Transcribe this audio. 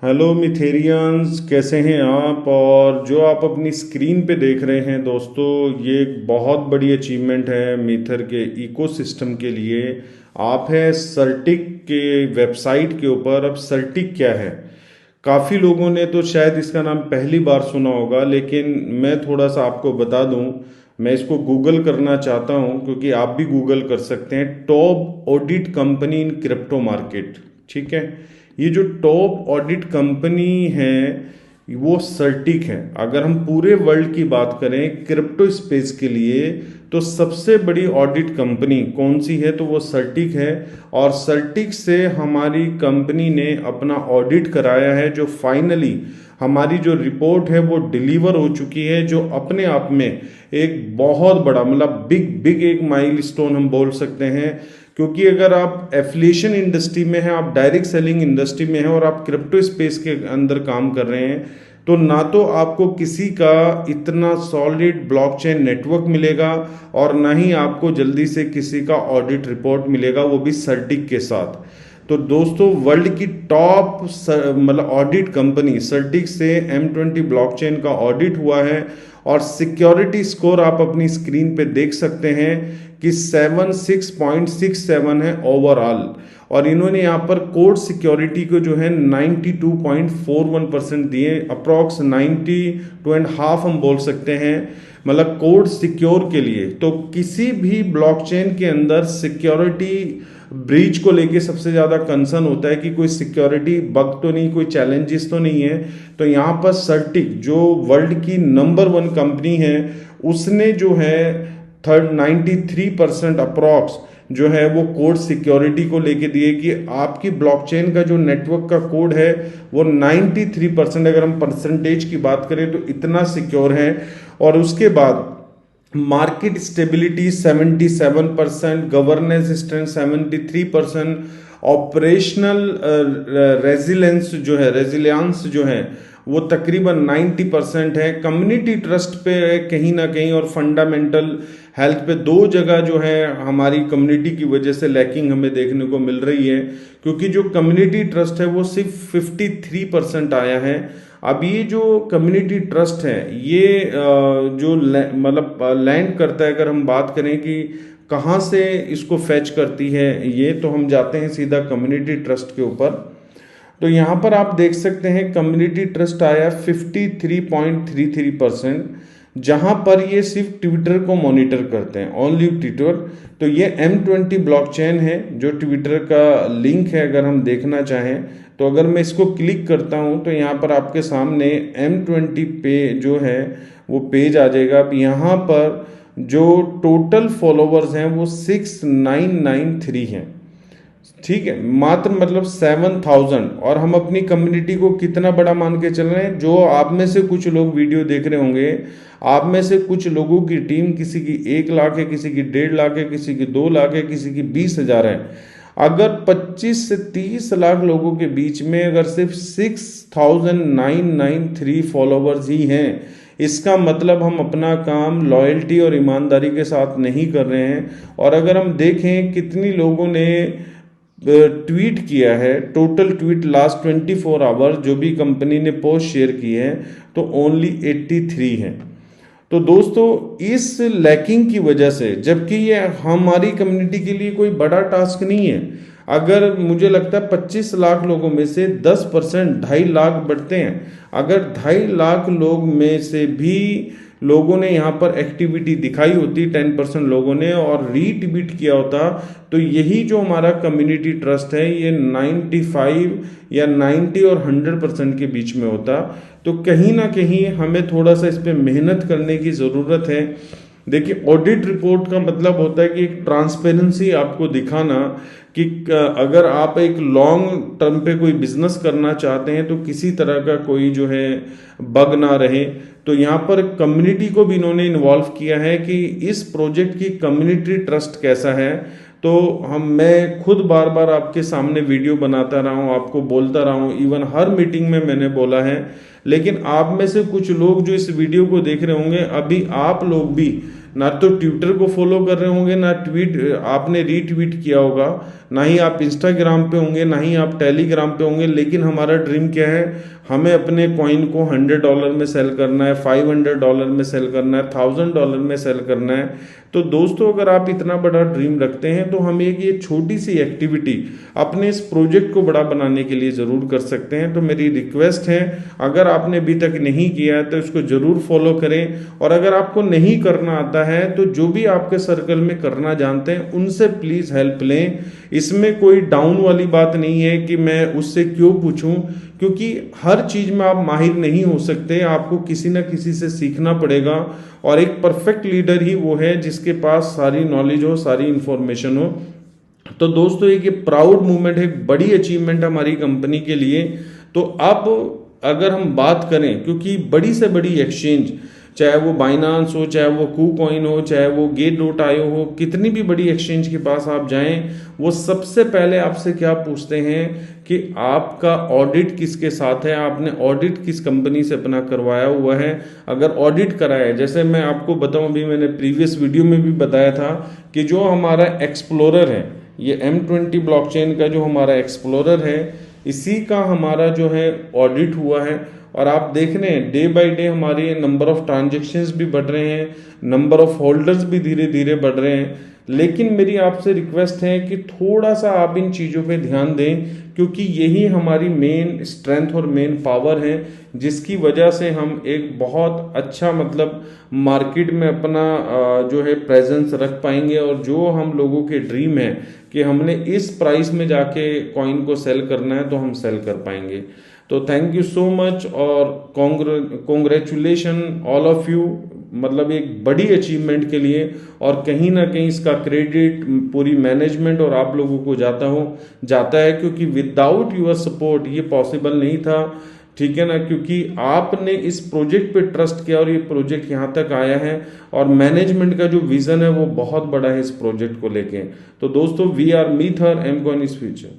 Hello मिथेरियंस, कैसे हैं आप। और जो आप अपनी स्क्रीन पे देख रहे हैं दोस्तों, ये एक बहुत बड़ी अचीवमेंट है मीथर के इकोसिस्टम के लिए। आप है सर्टिक के वेबसाइट के ऊपर। अब सर्टिक क्या है, काफ़ी लोगों ने तो शायद इसका नाम पहली बार सुना होगा, लेकिन मैं थोड़ा सा आपको बता दूं। मैं इसको गूगल करना चाहता हूं क्योंकि आप भी गूगल कर सकते हैं। Top audit company in crypto market, ठीक है। ये जो टॉप ऑडिट कंपनी है वो सर्टिक है। अगर हम पूरे वर्ल्ड की बात करें क्रिप्टो स्पेस के लिए, तो सबसे बड़ी ऑडिट कंपनी कौन सी है, तो वो सर्टिक है। और सर्टिक से हमारी कंपनी ने अपना ऑडिट कराया है, जो फाइनली हमारी जो रिपोर्ट है वो डिलीवर हो चुकी है, जो अपने आप में एक बहुत बड़ा मतलब बिग बिग एक माइलस्टोन हम बोल सकते हैं। क्योंकि अगर आप एफिलिएशन इंडस्ट्री में हैं, आप डायरेक्ट सेलिंग इंडस्ट्री में हैं और आप क्रिप्टो स्पेस के अंदर काम कर रहे हैं, तो ना तो आपको किसी का इतना सॉलिड ब्लॉकचेन नेटवर्क मिलेगा और ना ही आपको जल्दी से किसी का ऑडिट रिपोर्ट मिलेगा, वो भी सर्टिक के साथ। तो दोस्तों, वर्ल्ड की टॉप मतलब ऑडिट कंपनी सर्टिक से M20 ब्लॉकचेन का ऑडिट हुआ है। और सिक्योरिटी स्कोर आप अपनी स्क्रीन पे देख सकते हैं कि 76.67 है ओवरऑल। और इन्होंने यहाँ पर कोड सिक्योरिटी को जो है 92.41% दिए, अप्रॉक्स 92.5 हम बोल सकते हैं, मतलब कोड सिक्योर के लिए। तो किसी भी ब्लॉकचेन के अंदर सिक्योरिटी ब्रीच को लेके सबसे ज़्यादा कंसर्न होता है कि कोई सिक्योरिटी बग तो नहीं, कोई चैलेंजेस तो नहीं है। तो यहाँ पर सर्टिक जो वर्ल्ड की नंबर 1 कंपनी है, उसने जो है 93% अप्रॉक्स जो है वो कोड सिक्योरिटी को लेके दिए कि आपकी ब्लॉकचेन का जो नेटवर्क का कोड है वो 93%, अगर हम परसेंटेज की बात करें तो इतना सिक्योर है। और उसके बाद market stability 77%, governance strength 73%, operational resilience जो है वो तकरीबन 90% है। कम्युनिटी ट्रस्ट पे कहीं ना कहीं और फंडामेंटल हेल्थ पे दो जगह जो है हमारी कम्युनिटी की वजह से लैकिंग हमें देखने को मिल रही है, क्योंकि जो कम्युनिटी ट्रस्ट है वो सिर्फ 53% आया है। अब ये जो कम्युनिटी ट्रस्ट है ये जो मतलब लैंड करता है, अगर हम बात करें कि कहाँ से इसको फैच करती है ये, तो हम जाते हैं सीधा कम्युनिटी ट्रस्ट के ऊपर। तो यहाँ पर आप देख सकते हैं कम्युनिटी ट्रस्ट आया 53.33%, जहाँ पर ये सिर्फ ट्विटर को मॉनिटर करते हैं, ओनली ट्विटर। तो ये M20 ब्लॉकचेन है जो ट्विटर का लिंक है, अगर हम देखना चाहें तो अगर मैं इसको क्लिक करता हूँ तो यहाँ पर आपके सामने M20 पे जो है वो पेज आ जाएगा। अब यहाँ पर जो टोटल फॉलोवर्स हैं वो 6993 हैं, ठीक है, मात्र मतलब 7000। और हम अपनी कम्युनिटी को कितना बड़ा मान के चल रहे हैं, जो आप में से कुछ लोग वीडियो देख रहे होंगे, आप में से कुछ लोगों की टीम किसी की 1 लाख है, किसी की 1.5 लाख है, किसी की 2 लाख है, किसी की 20,000 है। अगर 25 से 30 लाख लोगों के बीच में अगर सिर्फ 6993 फॉलोवर्स ही हैं, इसका मतलब हम अपना काम लॉयल्टी और ईमानदारी के साथ नहीं कर रहे हैं। और अगर हम देखें कितनी लोगों ने ट्वीट किया है, टोटल ट्वीट लास्ट 24 आवर जो भी कंपनी ने पोस्ट शेयर की है, तो ओनली 83 हैं। तो दोस्तों, इस लैकिंग की वजह से, जबकि ये हमारी कम्युनिटी के लिए कोई बड़ा टास्क नहीं है, अगर मुझे लगता है 25 लाख लोगों में से 10% 2.5 लाख बढ़ते हैं, अगर 2.5 लाख लोग में से भी लोगों ने यहाँ पर एक्टिविटी दिखाई होती 10% लोगों ने और रीट्वीट किया होता, तो यही जो हमारा कम्युनिटी ट्रस्ट है ये 95 या 90 और 100% के बीच में होता। तो कहीं ना कहीं हमें थोड़ा सा इस पर मेहनत करने की ज़रूरत है। देखिए, ऑडिट रिपोर्ट का मतलब होता है कि एक ट्रांसपेरेंसी आपको दिखाना कि अगर आप एक लॉन्ग टर्म पे कोई बिजनेस करना चाहते हैं तो किसी तरह का कोई जो है बग ना रहे। तो यहाँ पर कम्युनिटी को भी इन्होंने इन्वॉल्व किया है कि इस प्रोजेक्ट की कम्युनिटी ट्रस्ट कैसा है। तो मैं खुद बार बार आपके सामने वीडियो बनाता रहा हूँ, आपको बोलता रहा हूँ, इवन हर मीटिंग में मैंने बोला है। लेकिन आप में से कुछ लोग जो इस वीडियो को देख रहे होंगे, अभी आप लोग भी ना तो ट्विटर को फॉलो कर रहे होंगे, ना ट्वीट आपने रीट्वीट किया होगा। ना ही आप इंस्टाग्राम पे होंगे, ना ही आप टेलीग्राम पे होंगे, लेकिन हमारा ड्रीम क्या है, हमें अपने कॉइन को $100 में सेल करना है, $500 में सेल करना है, $1000 में सेल करना है। तो दोस्तों अगर आप इतना बड़ा ड्रीम रखते हैं तो हम एक ये छोटी सी एक्टिविटी अपने इस प्रोजेक्ट को बड़ा बनाने के लिए ज़रूर कर सकते हैं। तो मेरी रिक्वेस्ट है, अगर आपने अभी तक नहीं किया है तो इसको ज़रूर फॉलो करें, और अगर आपको नहीं करना आता है तो जो भी आपके सर्कल में करना जानते हैं उनसे प्लीज़ हेल्प लें। इसमें कोई डाउन वाली बात नहीं है कि मैं उससे क्यों पूछूं, क्योंकि हर चीज़ में आप माहिर नहीं हो सकते, आपको किसी ना किसी से सीखना पड़ेगा। और एक परफेक्ट लीडर ही वो है जिसके पास सारी नॉलेज हो, सारी इंफॉर्मेशन हो। तो दोस्तों एक ये प्राउड मूवमेंट है, एक बड़ी अचीवमेंट हमारी कंपनी के लिए। तो अब अगर हम बात करें, क्योंकि बड़ी से बड़ी एक्सचेंज, चाहे वो बाइनांस हो, चाहे वो कूकॉइन हो, चाहे वो Gate.io हो, कितनी भी बड़ी एक्सचेंज के पास आप जाएं, वो सबसे पहले आपसे क्या पूछते हैं कि आपका ऑडिट किसके साथ है, आपने ऑडिट किस कंपनी से अपना करवाया हुआ है। अगर ऑडिट कराया है, जैसे मैं आपको बताऊं, अभी मैंने प्रीवियस वीडियो में भी बताया था कि जो हमारा एक्सप्लोरर है, ये M20 ब्लॉकचेन का जो हमारा एक्सप्लोरर है, इसी का हमारा जो है ऑडिट हुआ है। और आप देख रहे हैं डे बाय डे हमारे नंबर ऑफ ट्रांजेक्शन्स भी बढ़ रहे हैं, नंबर ऑफ होल्डर्स भी धीरे धीरे बढ़ रहे हैं। लेकिन मेरी आपसे रिक्वेस्ट है कि थोड़ा सा आप इन चीज़ों पे ध्यान दें, क्योंकि यही हमारी मेन स्ट्रेंथ और मेन पावर है, जिसकी वजह से हम एक बहुत अच्छा मतलब मार्केट में अपना जो है प्रेजेंस रख पाएंगे। और जो हम लोगों के ड्रीम है कि हमने इस प्राइस में जाके कॉइन को सेल करना है, तो हम सेल कर पाएंगे। तो थैंक यू सो मच और कॉन्ग्रेचुलेशन ऑल ऑफ यू, मतलब एक बड़ी अचीवमेंट के लिए। और कहीं ना कहीं इसका क्रेडिट पूरी मैनेजमेंट और आप लोगों को जाता है, क्योंकि विदाउट यूर सपोर्ट ये पॉसिबल नहीं था, ठीक है ना। क्योंकि आपने इस प्रोजेक्ट पे ट्रस्ट किया और ये प्रोजेक्ट यहाँ तक आया है, और मैनेजमेंट का जो विजन है वो बहुत बड़ा है इस प्रोजेक्ट को लेके। तो दोस्तों वी आर मीथर, एम कॉइन इज फ्यूचर।